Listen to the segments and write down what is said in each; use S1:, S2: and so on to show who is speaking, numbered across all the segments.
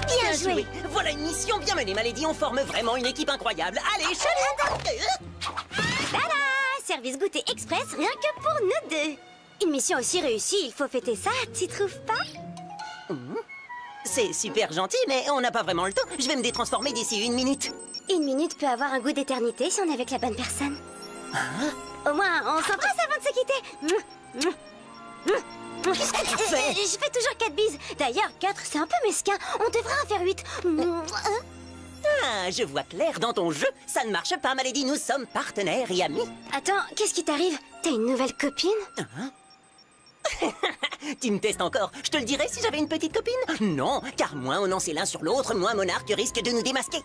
S1: Bien joué.
S2: Voilà une mission bien menée, Malédie. On forme vraiment une équipe incroyable. Allez, chalet.
S1: Tada! Service goûter express rien que pour nous deux. Une mission aussi réussie, il faut fêter ça, t'y trouves pas?
S2: C'est super gentil, mais on n'a pas vraiment le temps. Je vais me détransformer d'ici 1 minute.
S1: 1 minute peut avoir un goût d'éternité si on est avec la bonne personne. Au moins, on s'embrasse avant de se quitter.
S2: Qu'est-ce que tu fais?
S1: Je fais toujours 4 bises. D'ailleurs, 4, c'est un peu mesquin. On devrait en faire 8.
S2: Ah, je vois clair dans ton jeu. Ça ne marche pas, Malédie. Nous sommes partenaires et amis.
S1: Attends, qu'est-ce qui t'arrive? T'as une nouvelle copine?
S2: Tu me testes encore. Je te le dirais si j'avais une petite copine? Non, car moins on en sait l'un sur l'autre, moins Monarque risque de nous démasquer.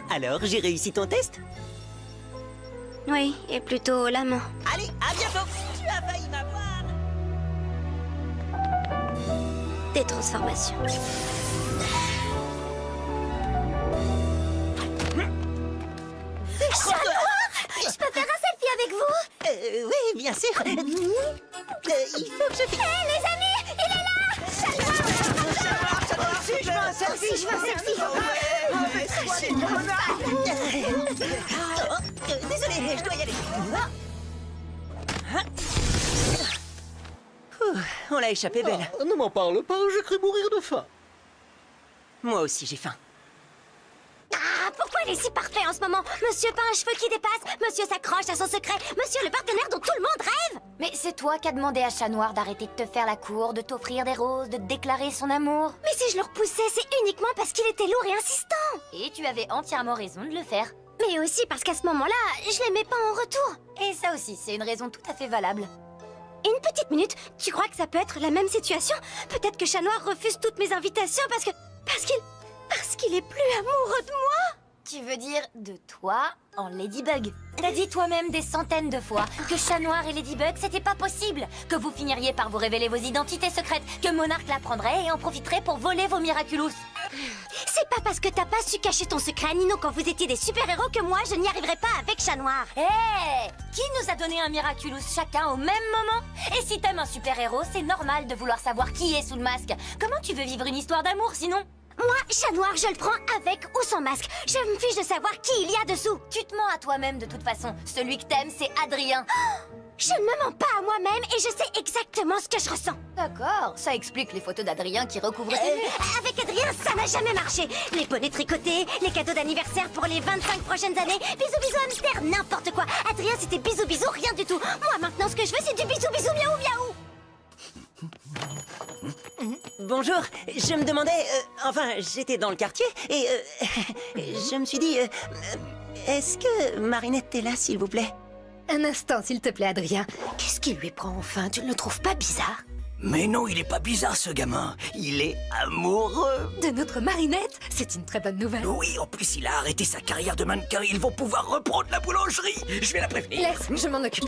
S2: Alors, j'ai réussi ton test?
S1: Oui, et plutôt l'amant.
S2: Allez, à bientôt. Tu as failli m'avoir.
S1: Des transformations. Je peux faire un selfie avec vous?
S2: Oui, bien sûr. Il faut que je...
S1: Hé, les amis, il est là!
S2: Si, je veux un selfie.
S1: Je veux un selfie.
S2: Désolé, je dois y aller. On l'a échappé belle.
S3: Ne m'en parle pas, j'ai cru mourir de faim.
S2: Moi aussi, j'ai faim.
S1: Ah, pourquoi il est si parfait en ce moment? Monsieur pas un cheveu qui dépasse, monsieur s'accroche à son secret, monsieur le partenaire dont tout le monde rêve.
S4: Mais c'est toi qui as demandé à Chat Noir d'arrêter de te faire la cour, de t'offrir des roses, de te déclarer son amour.
S1: Mais si je le repoussais, c'est uniquement parce qu'il était lourd et insistant.
S4: Et tu avais entièrement raison de le faire.
S1: Mais aussi parce qu'à ce moment-là, je l'aimais pas en retour.
S4: Et ça aussi, c'est une raison tout à fait valable.
S1: Une petite minute, tu crois que ça peut être la même situation? Peut-être que Chat Noir refuse toutes mes invitations parce qu'il est plus amoureux de moi.
S4: Tu veux dire de toi en Ladybug. T'as dit toi-même des centaines de fois que Chat Noir et Ladybug, c'était pas possible. Que vous finiriez par vous révéler vos identités secrètes, que Monarque l'apprendrait et en profiterait pour voler vos Miraculous.
S1: C'est pas parce que t'as pas su cacher ton secret à Nino quand vous étiez des super-héros que moi, je n'y arriverai pas avec Chat Noir.
S4: Hé! Qui nous a donné un Miraculous chacun au même moment? Et si t'aimes un super-héros, c'est normal de vouloir savoir qui est sous le masque. Comment tu veux vivre une histoire d'amour sinon?
S1: Moi, Chat Noir, je le prends avec ou sans masque. Je me fiche de savoir qui il y a dessous.
S4: Tu te mens à toi-même de toute façon. Celui que t'aimes, c'est Adrien.
S1: Je ne me mens pas à moi-même et je sais exactement ce que je ressens.
S4: D'accord, ça explique les photos d'Adrien qui recouvrent tes murs.
S1: Avec Adrien, ça n'a jamais marché. Les bonnets tricotés, les cadeaux d'anniversaire pour les 25 prochaines années, bisous bisous hamster, n'importe quoi. Adrien, c'était bisous bisous, rien du tout. Moi, maintenant, ce que je veux, c'est du bisou bisou miaou miaou.
S2: Bonjour, je me demandais... enfin, j'étais dans le quartier et... je me suis dit... est-ce que Marinette est là, s'il vous plaît?
S5: Un instant, s'il te plaît, Adrien. Qu'est-ce qui lui prend enfin? Tu ne le trouves pas bizarre?
S3: Mais non, il est pas bizarre, ce gamin. Il est amoureux.
S5: De notre Marinette? C'est une très bonne nouvelle.
S3: Oui, en plus, il a arrêté sa carrière de mannequin. Ils vont pouvoir reprendre la boulangerie. Je vais la prévenir.
S5: Laisse, je m'en occupe.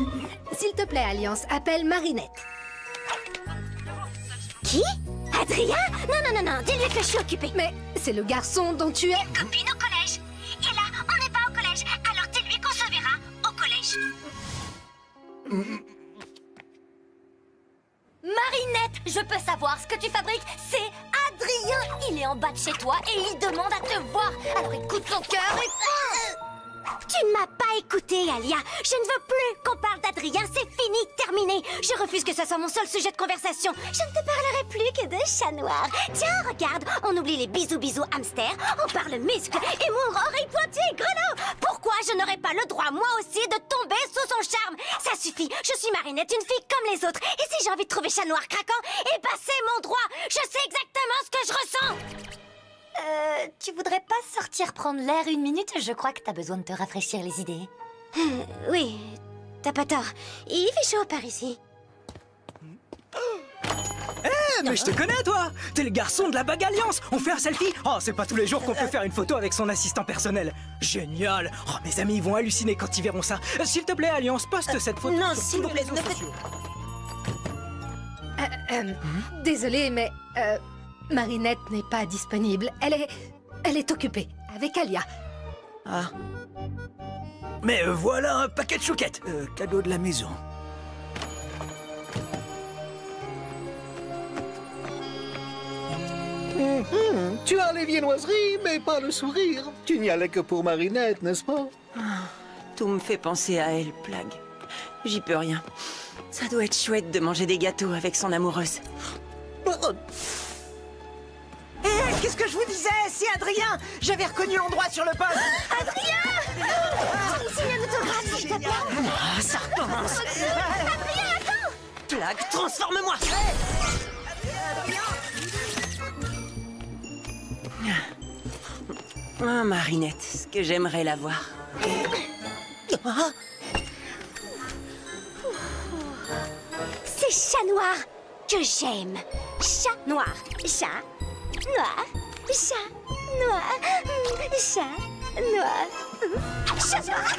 S5: S'il te plaît, Alliance, appelle Marinette.
S1: Qui? Adrien? Non, dis-lui que je suis occupée.
S5: Mais c'est le garçon dont tu es...
S1: Copine au collège. Et là, on n'est pas au collège, alors dis-lui qu'on se verra au collège.
S4: Marinette, je peux savoir ce que tu fabriques. C'est Adrien. Il est en bas de chez toi et il demande à te voir. Alors écoute ton cœur et...
S1: Tu ne m'as pas écouté, Alia. Je ne veux plus qu'on parle d'Adrien. C'est fini, terminé. Je refuse que ça soit mon seul sujet de conversation. Je ne te parlerai plus que de Chat Noir. Tiens, regarde, on oublie les bisous bisous hamster. On parle muscles, humour, oreilles pointées, grelots. Pourquoi je n'aurais pas le droit, moi aussi, de tomber sous son charme? Ça suffit. Je suis Marinette, une fille comme les autres. Et si j'ai envie de trouver Chat Noir craquant, eh ben c'est mon droit. Je sais exactement ce que je ressens.
S4: Tu voudrais pas sortir prendre l'air 1 minute? Je crois que t'as besoin de te rafraîchir les idées.
S1: Oui, t'as pas tort. Il fait chaud par ici.
S6: Mais je te connais, toi! T'es le garçon de la Bague Alliance! On fait un selfie? Oh, c'est pas tous les jours qu'on peut faire une photo avec son assistant personnel. Génial! Oh, mes amis, ils vont halluciner quand ils verront ça. S'il te plaît, Alliance, poste cette photo
S2: non,
S6: sur
S2: s'il
S6: tous
S2: vous
S6: les
S2: plaît,
S6: réseaux
S2: ne faites-
S6: sociaux.
S5: Désolée, mais... Marinette n'est pas disponible. Elle est occupée avec Alia.
S2: Ah,
S3: Mais voilà un paquet de chouquettes. Cadeau de la maison.
S7: Tu as les viennoiseries, mais pas le sourire. Tu n'y allais que pour Marinette, n'est-ce pas?
S2: Tout me fait penser à elle, Plague. J'y peux rien. Ça doit être chouette de manger des gâteaux avec son amoureuse. Qu'est-ce que je vous disais? C'est Adrien! J'avais reconnu l'endroit sur le poste!
S1: Signe un autographe, s'il te plaît.
S2: Ah, ça recommence!
S1: Adrien, attends.
S2: Plague, transforme-moi! Ah, Marinette, ce que j'aimerais la voir. Ah,
S1: C'est Chat Noir que j'aime. Chat Noir. Chat Noir. Chat Noir. Chat Noir. Chat Noir.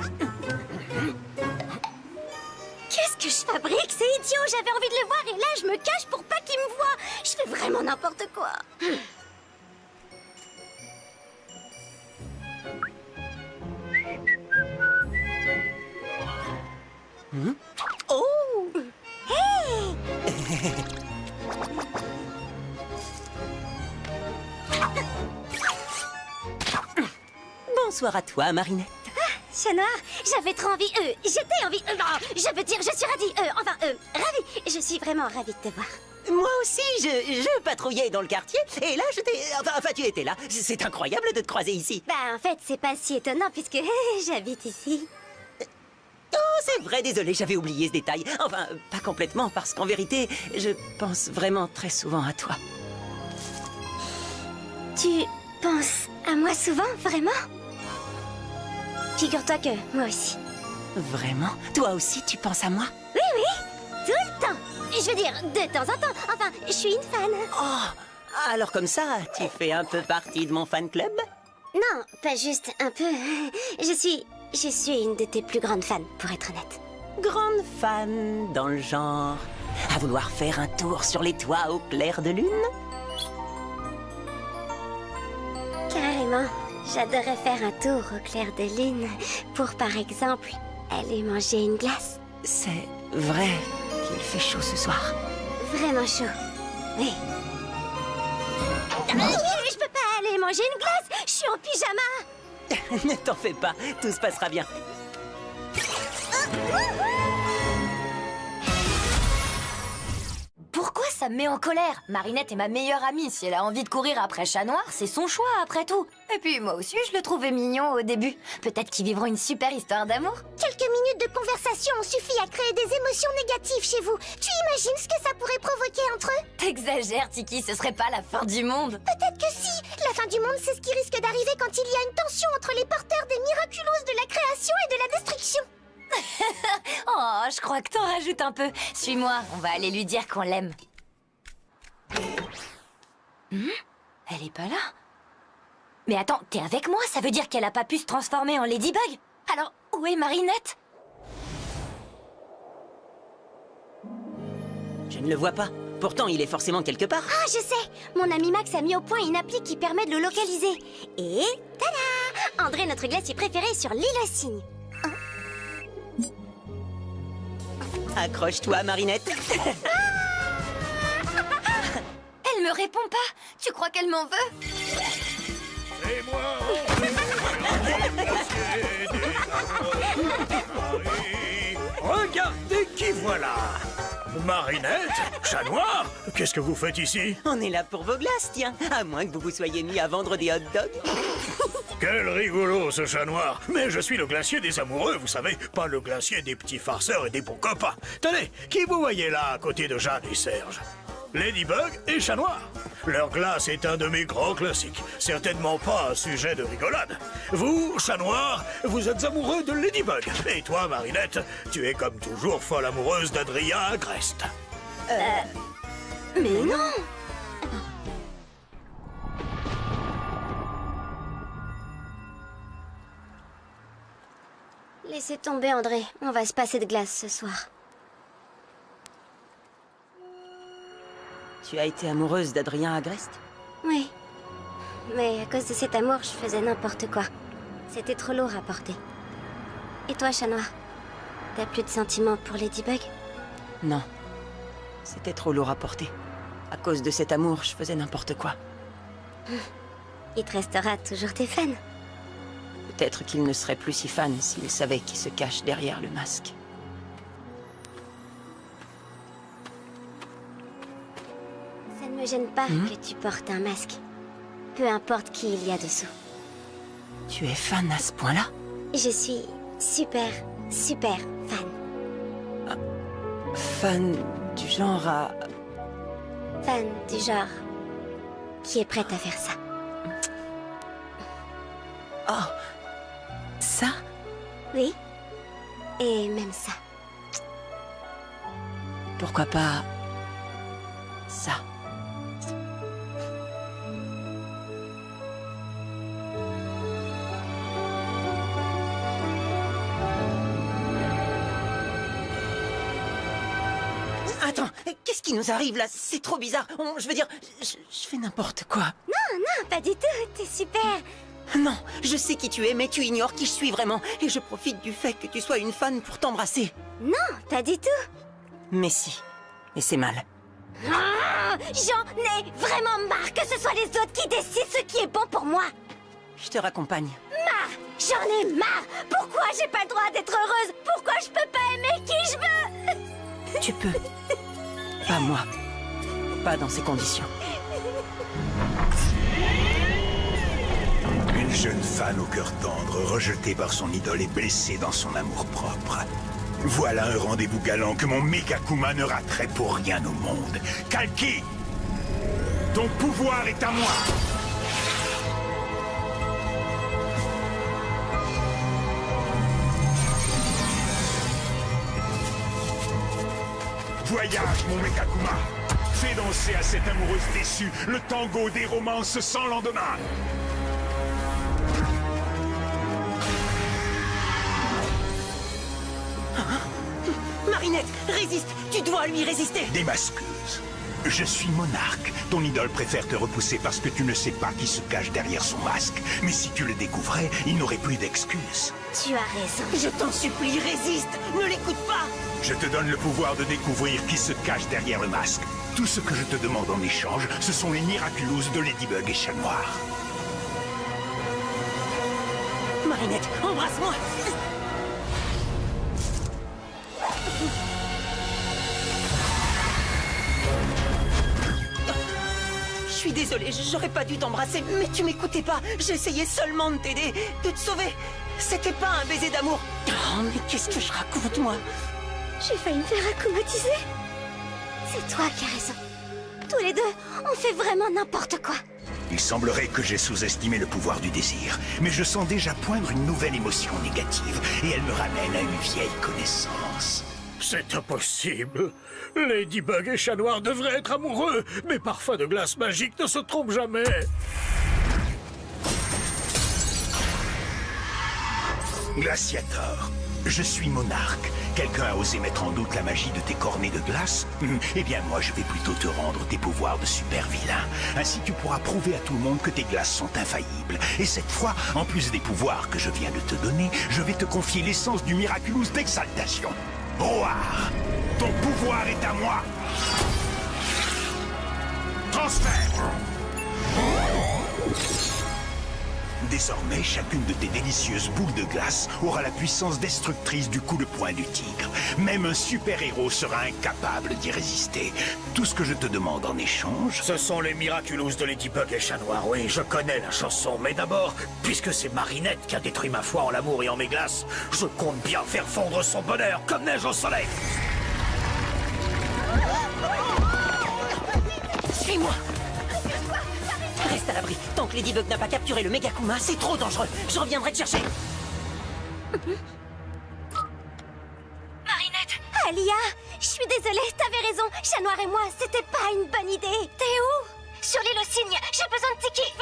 S1: Qu'est-ce que je fabrique? C'est idiot. J'avais envie de le voir et là, je me cache pour pas qu'il me voie. Je fais vraiment n'importe quoi.
S2: oh! Bonsoir à toi, Marinette.
S1: Chat Noir, j'avais trop envie. J'étais envie. Non, je veux dire, je suis ravie. Ravie. Je suis vraiment ravie de te voir.
S2: Moi aussi, je patrouillais dans le quartier, et là, Enfin, tu étais là. C'est incroyable de te croiser ici.
S1: Bah, en fait, c'est pas si étonnant puisque j'habite ici.
S2: Oh, c'est vrai, désolé, j'avais oublié ce détail. Enfin, pas complètement, parce qu'en vérité, je pense vraiment très souvent à toi.
S1: Tu penses à moi souvent, vraiment? Figure-toi que moi aussi.
S2: Vraiment? Toi aussi, tu penses à moi?
S1: Oui, tout le temps. Je veux dire, de temps en temps. Enfin, je suis une fan.
S2: Oh, alors comme ça, tu fais un peu partie de mon fan club?
S1: Non, pas juste un peu. Je suis une de tes plus grandes fans, pour être honnête.
S2: Grande fan dans le genre à vouloir faire un tour sur les toits au clair de lune?
S1: Carrément. J'adorerais faire un tour au clair de lune pour, par exemple, aller manger une glace.
S2: C'est vrai qu'il fait chaud ce soir.
S1: Vraiment chaud. Oui. Je peux pas aller manger une glace. Je suis en pyjama.
S2: Ne t'en fais pas, tout se passera bien.
S4: Pourquoi ça me met en colère? Marinette est ma meilleure amie. Si elle a envie de courir après Chat Noir, c'est son choix après tout. Et puis moi aussi, je le trouvais mignon au début. Peut-être qu'ils vivront une super histoire d'amour.
S1: Quelques minutes de conversation ont suffi à créer des émotions négatives chez vous. Tu imagines ce que ça pourrait provoquer entre eux?
S4: T'exagères, Tiki, ce serait pas la fin du monde.
S1: Peut-être que si. La fin du monde, c'est ce qui risque d'arriver quand il y a une tension entre les porteurs des miraculous de la création et de la destruction.
S4: Oh, je crois que t'en rajoutes un peu. Suis-moi, on va aller lui dire qu'on l'aime. Elle est pas là. Mais attends, t'es avec moi? Ça veut dire qu'elle a pas pu se transformer en Ladybug? Alors, où est Marinette?
S2: Je ne le vois pas. Pourtant, il est forcément quelque part.
S1: Ah, je sais. Mon ami Max a mis au point une appli qui permet de le localiser. Et tada! André, notre glacier préféré, sur l'île aux cygnes.
S2: Accroche-toi, Marinette.
S4: Elle me répond pas. Tu crois qu'elle m'en veut?
S8: C'est moi, regardez qui voilà. Marinette, Chat Noir, qu'est-ce que vous faites ici?
S2: On est là pour vos glaces, tiens. À moins que vous vous soyez mis à vendre des hot dogs.
S8: Quel rigolo ce Chat Noir. Mais je suis le glacier des amoureux, vous savez, pas le glacier des petits farceurs et des bons copains. Tenez, qui vous voyez là à côté de Jeanne et Serge? Ladybug et Chat Noir. Leur glace est un de mes grands classiques, certainement pas un sujet de rigolade. Vous, Chat Noir, vous êtes amoureux de Ladybug. Et toi, Marinette, tu es comme toujours folle amoureuse d'Adrien Agreste.
S1: Mais non! Laissez tomber, André. On va se passer de glace ce soir.
S2: Tu as été amoureuse d'Adrien Agreste?
S1: Oui. Mais à cause de cet amour, je faisais n'importe quoi. C'était trop lourd à porter. Et toi, Chat Noir? T'as plus de sentiments pour Ladybug?
S2: Non. C'était trop lourd à porter. À cause de cet amour, je faisais n'importe quoi.
S1: Il te restera toujours tes fans.
S2: Peut-être qu'il ne serait plus si fan s'il savait qui se cache derrière le masque.
S1: Ça ne me gêne pas que tu portes un masque. Peu importe qui il y a dessous.
S2: Tu es fan à ce point-là?
S1: Je suis super, super fan.
S2: Fan du genre à...
S1: Fan du genre qui est prête à faire ça.
S2: Oh, ça?
S1: Oui. Et même ça.
S2: Pourquoi pas... ça? Attends, qu'est-ce qui nous arrive là? C'est trop bizarre. Je veux dire, je fais n'importe quoi.
S1: Non, pas du tout. T'es super.
S2: Non, je sais qui tu es, mais tu ignores qui je suis vraiment. Et je profite du fait que tu sois une fan pour t'embrasser.
S1: Non, pas du tout.
S2: Mais si. Et c'est mal.
S1: J'en ai vraiment marre que ce soit les autres qui décident ce qui est bon pour moi.
S2: Je te raccompagne.
S1: Marre. J'en ai marre. Pourquoi j'ai pas le droit d'être heureuse? Pourquoi je peux pas aimer qui je veux?
S2: Tu peux. Pas moi. Pas dans ces conditions.
S9: Une jeune fan au cœur tendre, rejetée par son idole et blessée dans son amour-propre. Voilà un rendez-vous galant que mon Megakuma ne raterait pour rien au monde. Kalki, ton pouvoir est à moi. Voyage, mon Megakuma. Fais danser à cette amoureuse déçue le tango des romances sans lendemain.
S2: Marinette, résiste! Tu dois lui résister!
S9: Démasqueuse. Je suis monarque. Ton idole préfère te repousser parce que tu ne sais pas qui se cache derrière son masque. Mais si tu le découvrais, il n'aurait plus d'excuses.
S1: Tu as raison.
S2: Je t'en supplie, résiste! Ne l'écoute pas!
S9: Je te donne le pouvoir de découvrir qui se cache derrière le masque. Tout ce que je te demande en échange, ce sont les Miraculous de Ladybug et Chat Noir.
S2: Marinette, embrasse-moi! Je suis désolée, j'aurais pas dû t'embrasser, mais tu m'écoutais pas. J'essayais seulement de t'aider, de te sauver. C'était pas un baiser d'amour. Oh, mais qu'est-ce que je raconte, moi?
S1: J'ai failli me faire accommotiser. C'est toi qui as raison. Tous les deux, on fait vraiment n'importe quoi.
S9: Il semblerait que j'ai sous-estimé le pouvoir du désir, mais je sens déjà poindre une nouvelle émotion négative, et elle me ramène à une vieille connaissance.
S8: C'est impossible. Ladybug et Chat Noir devraient être amoureux, mais Parfum de glace magique ne se trompe jamais.
S9: Glaciator, je suis monarque. Quelqu'un a osé mettre en doute la magie de tes cornets de glace? Eh bien moi je vais plutôt te rendre tes pouvoirs de super vilain. Ainsi tu pourras prouver à tout le monde que tes glaces sont infaillibles. Et cette fois, en plus des pouvoirs que je viens de te donner, je vais te confier l'essence du Miraculous d'exaltation. Roar, ton pouvoir est à moi. Transfert. Désormais, chacune de tes délicieuses boules de glace aura la puissance destructrice du coup de poing du tigre. Même un super-héros sera incapable d'y résister. Tout ce que je te demande en échange...
S8: Ce sont les Miraculous de Ladybug et Chat Noir, oui, je connais la chanson. Mais d'abord, puisque c'est Marinette qui a détruit ma foi en l'amour et en mes glaces, je compte bien faire fondre son bonheur comme neige au soleil.
S2: Suis-moi! Reste à l'abri. Tant que Ladybug n'a pas capturé le Megakuma, c'est trop dangereux. Je reviendrai te chercher.
S4: Marinette!
S1: Alia, je suis désolée, t'avais raison. Chat Noir et moi, c'était pas une bonne idée. T'es où? Sur l'île aux cygnes. J'ai besoin de Tiki.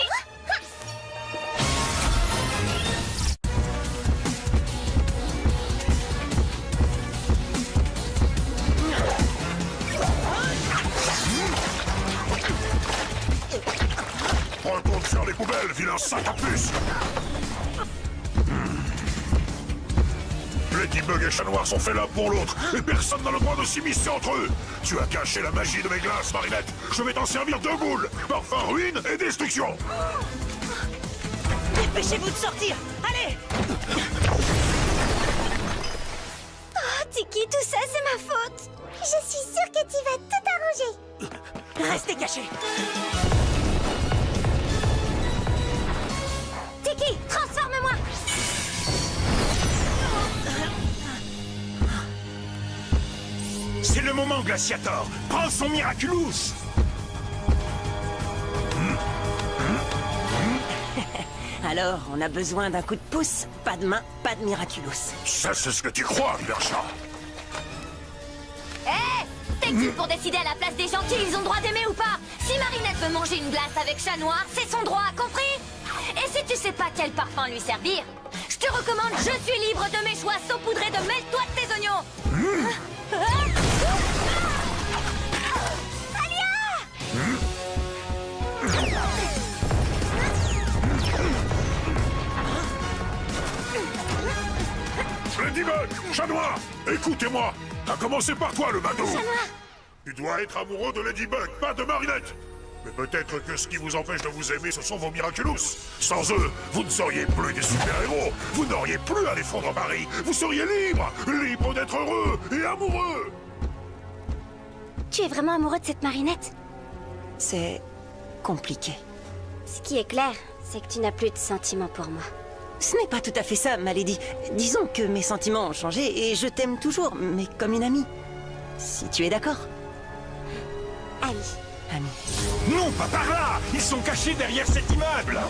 S9: Retourne sur les poubelles, vilain sac à puce. Ladybug et Chat Noir sont faits l'un pour l'autre, et personne n'a le droit de s'immiscer entre eux. Tu as caché la magie de mes glaces, Marinette. Je vais t'en servir deux boules. Parfum, ruine et destruction.
S2: Dépêchez-vous de sortir. Allez.
S1: Oh, Tiki, tout ça, c'est ma faute. Je suis sûre que tu vas tout arranger.
S2: Restez cachés.
S1: Tiki, transforme-moi.
S9: C'est le moment, Glaciator. Prends son Miraculous.
S2: Alors, on a besoin d'un coup de pouce. Pas de main, pas de Miraculous.
S9: Ça, c'est ce que tu crois, Berchat.
S4: Hé, t'es qui pour décider à la place des gens qui ils ont le droit d'aimer ou pas? Si Marinette veut manger une glace avec Chat Noir, c'est son droit, compris? Et si tu sais pas quel parfum lui servir, je te recommande Je suis libre de mes choix saupoudrés de mêle-toi de tes oignons.
S9: Ladybug, Chat Noir, écoutez-moi. À commencer par toi, le badaud.
S1: Chat Noir.
S9: Tu dois être amoureux de Ladybug, pas de Marinette. Mais peut-être que ce qui vous empêche de vous aimer, ce sont vos Miraculous. Sans eux, vous ne seriez plus des super-héros. Vous n'auriez plus à défendre Paris. Vous seriez libre, libre d'être heureux et amoureux.
S1: Tu es vraiment amoureux de cette Marinette?
S2: C'est compliqué.
S1: Ce qui est clair, c'est que tu n'as plus de sentiments pour moi.
S2: Ce n'est pas tout à fait ça, ma lady. Disons que mes sentiments ont changé et je t'aime toujours, mais comme une amie. Si tu es d'accord.
S1: Ami.
S2: Amie.
S9: Non, pas par là. Ils sont cachés derrière cet immeuble.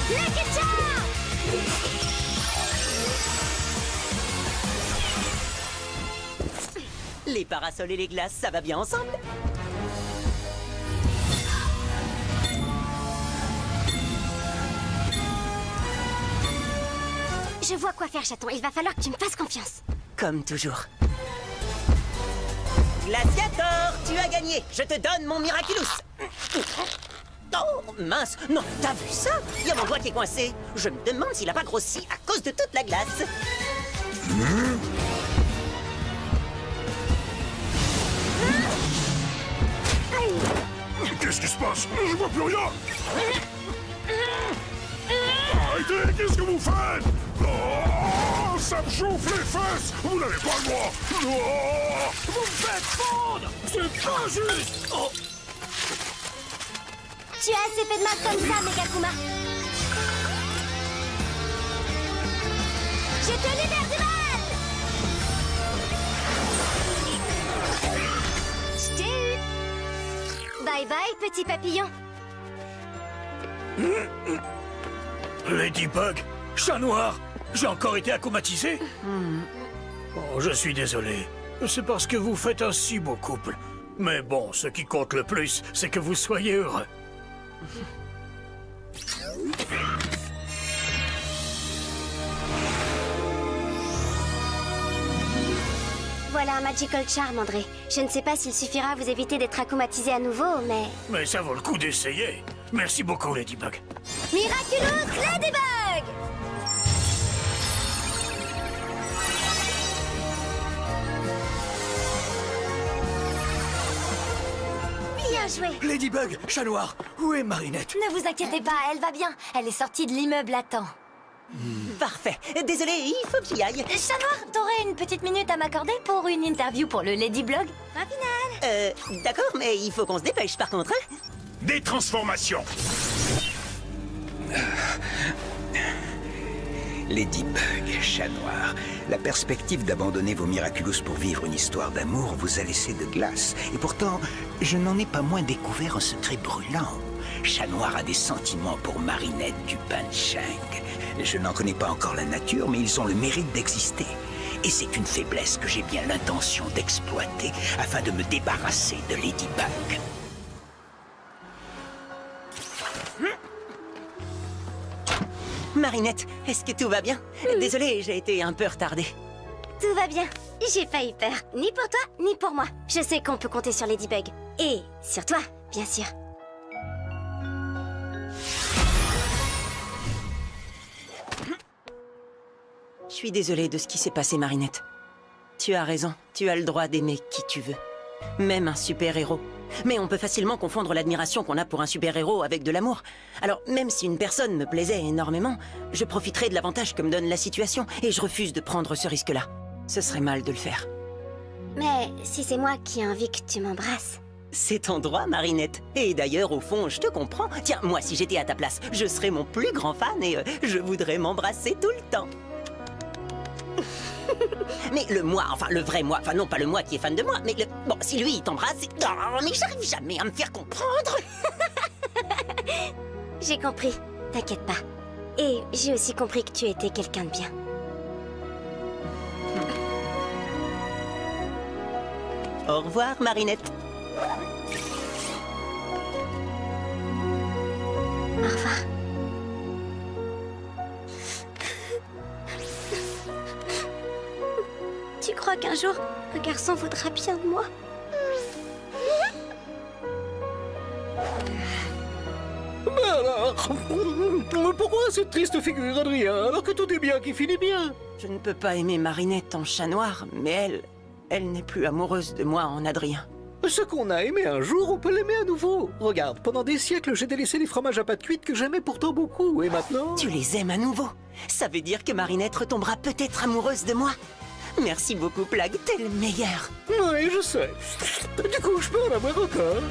S1: Lucky Charm!
S2: Les parasols et les glaces, ça va bien ensemble?
S1: Je vois quoi faire, chaton. Il va falloir que tu me fasses confiance.
S2: Comme toujours. Glaciator, tu as gagné. Je te donne mon Miraculous. Oh, mince. Non, t'as vu ça? Il y a mon doigt qui est coincé. Je me demande s'il a pas grossi à cause de toute la glace.
S9: Qu'est-ce qui se passe? Je vois plus rien. Arrêtez, qu'est-ce que vous faites? Oh, ça me chauffe les fesses. Vous n'avez pas le droit. Oh, vous me faites fondre. C'est pas juste. Oh.
S1: Tu as assez fait de mal comme ça, Megakuma. Je te libère du mal. Je t'ai eu. Bye bye, petit papillon.
S8: Ladybug, Chat Noir, j'ai encore été akumatisé. Oh, je suis désolé. C'est parce que vous faites un si beau couple. Mais bon, ce qui compte le plus, c'est que vous soyez heureux.
S1: Voilà un Magical Charm, André. Je ne sais pas s'il suffira à vous éviter d'être akumatisé à nouveau, mais...
S8: Mais ça vaut le coup d'essayer. Merci beaucoup, Ladybug.
S1: Miraculous Ladybug! Bien joué.
S6: Ladybug, Chat Noir, où est Marinette?
S4: Ne vous inquiétez pas, elle va bien. Elle est sortie de l'immeuble à temps.
S2: Parfait. Désolé, il faut que j'y aille.
S4: Chat Noir, t'aurais une petite minute à m'accorder pour une interview pour le Ladyblog?
S2: D'accord, mais il faut qu'on se dépêche par contre, hein?
S9: Des transformations.
S3: Ladybug, Chat Noir, la perspective d'abandonner vos Miraculous pour vivre une histoire d'amour vous a laissé de glace. Et pourtant, je n'en ai pas moins découvert un secret brûlant. Chat Noir a des sentiments pour Marinette du Bansheng. Je n'en connais pas encore la nature, mais ils ont le mérite d'exister. Et c'est une faiblesse que j'ai bien l'intention d'exploiter afin de me débarrasser de Ladybug.
S2: Marinette, est-ce que tout va bien? Désolé, j'ai été un peu retardée.
S1: Tout va bien. J'ai pas eu peur, ni pour toi, ni pour moi. Je sais qu'on peut compter sur Ladybug. Et sur toi, bien sûr.
S2: Je suis désolée de ce qui s'est passé, Marinette. Tu as raison, tu as le droit d'aimer qui tu veux. Même un super-héros. Mais on peut facilement confondre l'admiration qu'on a pour un super-héros avec de l'amour. Alors, même si une personne me plaisait énormément, je profiterai de l'avantage que me donne la situation et je refuse de prendre ce risque-là. Ce serait mal de le faire.
S1: Mais si c'est moi qui ai envie que tu m'embrasses...
S2: C'est ton droit, Marinette. Et d'ailleurs, au fond, je te comprends. Tiens, moi, si j'étais à ta place, je serais mon plus grand fan et je voudrais m'embrasser tout le temps. Mais le moi, enfin le vrai moi, enfin non pas le moi qui est fan de moi, mais le... Bon, si lui il t'embrasse, c'est... Oh, mais j'arrive jamais à me faire comprendre.
S1: J'ai compris, t'inquiète pas. Et j'ai aussi compris que tu étais quelqu'un de bien.
S2: Au revoir, Marinette.
S1: Au revoir. Tu crois qu'un jour, un garçon voudra bien de moi?
S7: Mais alors, pourquoi cette triste figure, Adrien, alors que tout est bien qui finit bien?
S2: Je ne peux pas aimer Marinette en chat noir, mais elle n'est plus amoureuse de moi en Adrien.
S7: Ce qu'on a aimé un jour, on peut l'aimer à nouveau. Regarde, pendant des siècles, j'ai délaissé les fromages à pâte cuite que j'aimais pourtant beaucoup, et maintenant...
S2: Tu les aimes à nouveau. Ça veut dire que Marinette retombera peut-être amoureuse de moi. Merci beaucoup, Plagg, t'es le meilleur.
S7: Oui, je sais. Du coup, je peux en avoir encore.